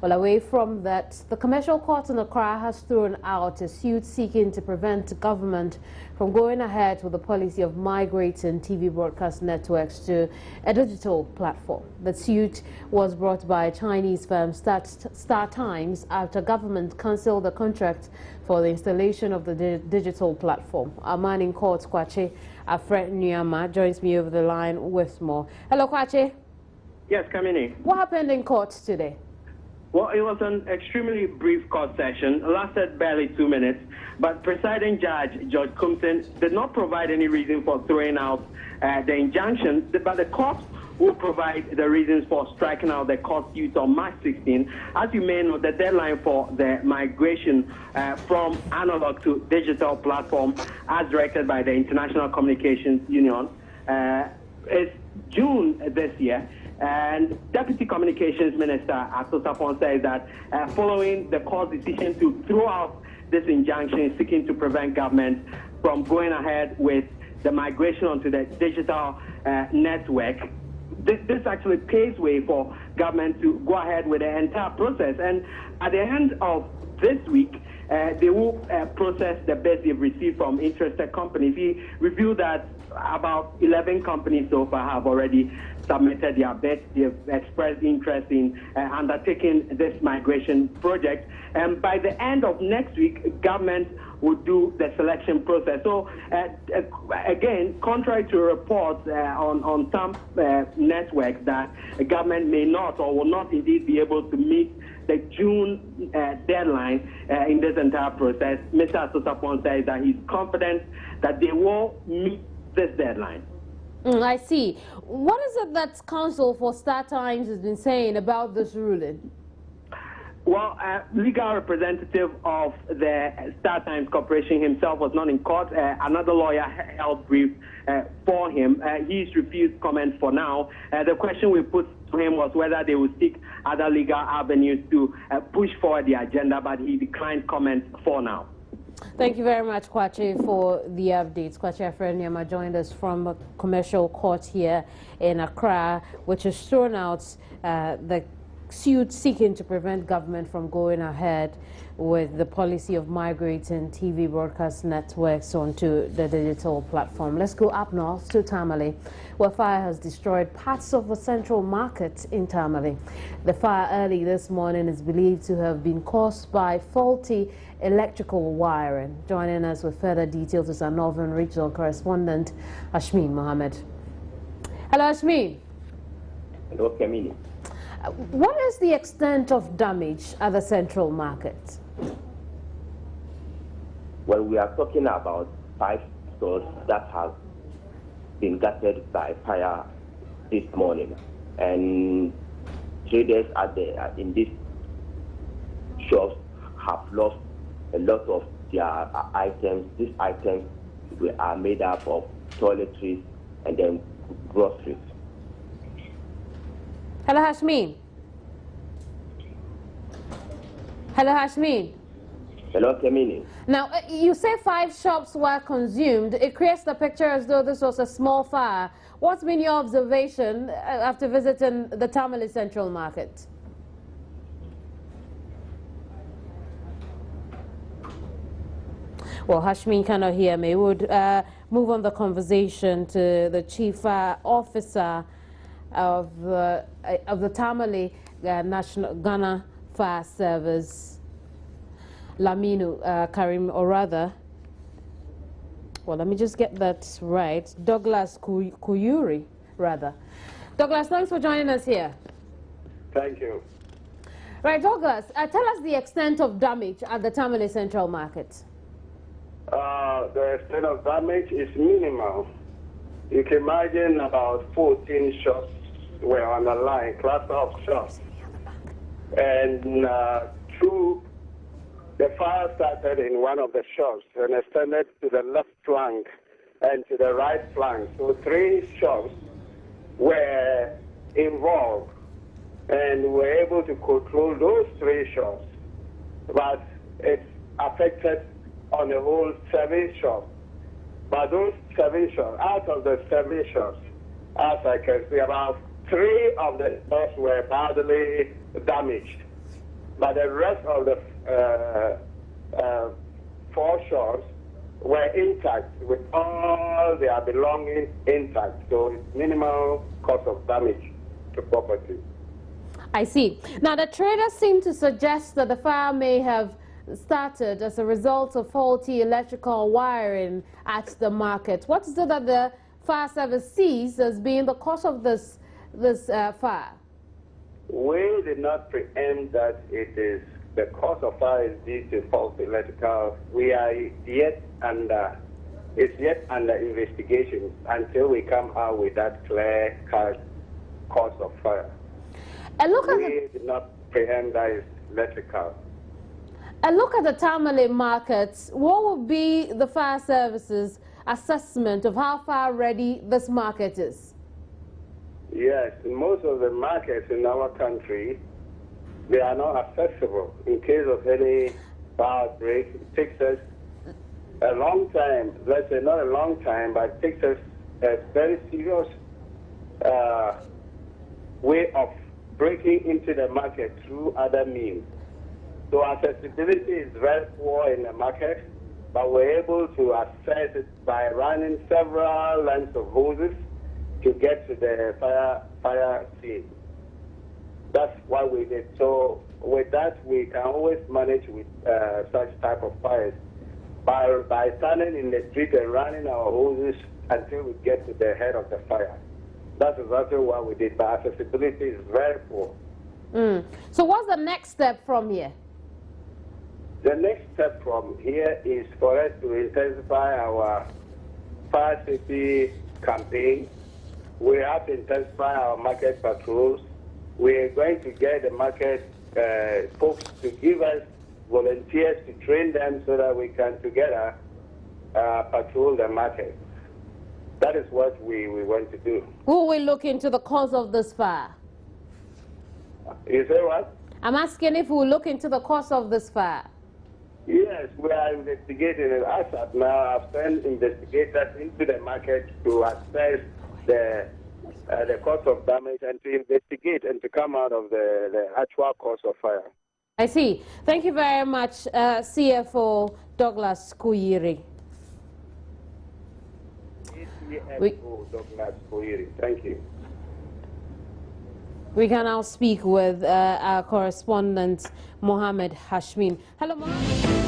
Well, away from that, the commercial court in Accra has thrown out a suit seeking to prevent the government from going ahead with the policy of migrating TV broadcast networks to a digital platform. The suit was brought by Chinese firm Star Times after government cancelled the contract for the installation of the digital platform. Our man in court, Kwache Afreniama, joins me over the line with more. Hello, Kwache. Yes, Kamini. What happened in court today? Well, it was an extremely brief court session, lasted barely 2 minutes, but presiding judge George Compton did not provide any reason for throwing out the injunction, but the court will provide the reasons for striking out the court suit on March 16. As you may know, the deadline for the migration from analog to digital platform, as directed by the International Communications Union, is June this year. And Deputy Communications Minister Atosapon says that following the court's decision to throw out this injunction seeking to prevent government from going ahead with the migration onto the digital network, this actually paves way for government to go ahead with the entire process. And at the end of this week, they will process the bids they've received from interested companies. He revealed that about 11 companies so far have already submitted their bids. They've expressed interest in undertaking this migration project. And by the end of next week, government will do the selection process. So again, contrary to reports on some networks that the government may not or will not indeed be able to meet the June deadline in this entire process, Mr. Asosapon says that he's confident that they will meet this deadline. I see. What is it that Counsel for Star Times has been saying about this ruling? Well, legal representative of the Star Times Corporation himself was not in court. Another lawyer held brief for him. He's refused comment for now. The question we put to him was whether they would seek other legal avenues to push forward the agenda, but he declined comment for now. Thank you very much, Kwache, for the updates. Kwache Afreniama joined us from a commercial court here in Accra, which has thrown out the suit seeking to prevent government from going ahead with the policy of migrating TV broadcast networks onto the digital platform. Let's go up north to Tamale, where fire has destroyed parts of the central market in Tamale. The fire early this morning is believed to have been caused by faulty electrical wiring. Joining us with further details is our Northern Regional correspondent, Ashmin Mohammed. Hello, Ashmin. Hello, Kamini. What is the extent of damage at the central market? Well, we are talking about 5 stores that have been gutted by fire this morning, and traders in these shops have lost a lot of their items. These items are made up of toiletries and then groceries. Hello, Hashmin. Hello, Hashmin. Hello, Kamini. Now, you say 5 shops were consumed. It creates the picture as though this was a small fire. What's been your observation after visiting the Tamale Central Market? Well, Hashmin cannot hear me. We would move on the conversation to the Chief Officer of the Tamale National Ghana Fire Service, Laminu Karim, or rather, well, let me just get that right, Douglas Kuyuri, rather. Douglas, thanks for joining us here. Thank you. Right, Douglas, tell us the extent of damage at the Tamale Central Market. The extent of damage is minimal. You can imagine about 14 shops were on the line, cluster of shops. And through the fire started in one of the shops and extended to the left flank and to the right flank. So 3 shops were involved, and we were able to control those 3 shops. But it affected on the whole 7 shops. But those 7 shops, out of the 7 shops, as I can see, about 3 of the shops were badly damaged. but the rest of the 4 shops were intact with all their belongings intact. So it's minimal cost of damage to property. I see. Now, the traders seem to suggest that the fire may have started as a result of faulty electrical wiring at the market. What is it that the fire service sees as being the cause of this fire? We did not preempt that it is the cause of fire is due to faulty electrical. We are yet under investigation until we come out with that clear-cut cause of fire. And look we did not preempt that it's electrical. And look at the Tamale markets. What would be the fire service's assessment of how far ready this market is? Yes, in most of the markets in our country, they are not accessible. In case of any fire outbreak, it takes us a long time, let's say not a long time, but it takes us a very serious way of breaking into the market through other means. So accessibility is very poor in the market, but we're able to access it by running several lengths of hoses to get to the fire scene. That's what we did. So with that, we can always manage with such type of fires by standing in the street and running our hoses until we get to the head of the fire. That's exactly what we did, but accessibility is very poor. So what's the next step from here? The next step from here is for us to intensify our fire safety campaign. We have to intensify our market patrols. We're going to get the market folks to give us volunteers to train them so that we can together patrol the market. That is what we want to do. Will we look into the cause of this fire? You say what? I'm asking if we'll look into the cause of this fire. Yes, we are investigating it. As of now, I've sent investigators into the market to assess the cause of damage and to investigate and to come out of the actual cause of fire. I see. Thank you very much, CFO Douglas Kuyiri. Douglas Kuyiri. Thank you. We can now speak with our correspondent, Mohammed Hashmin. Hello, Mohammed.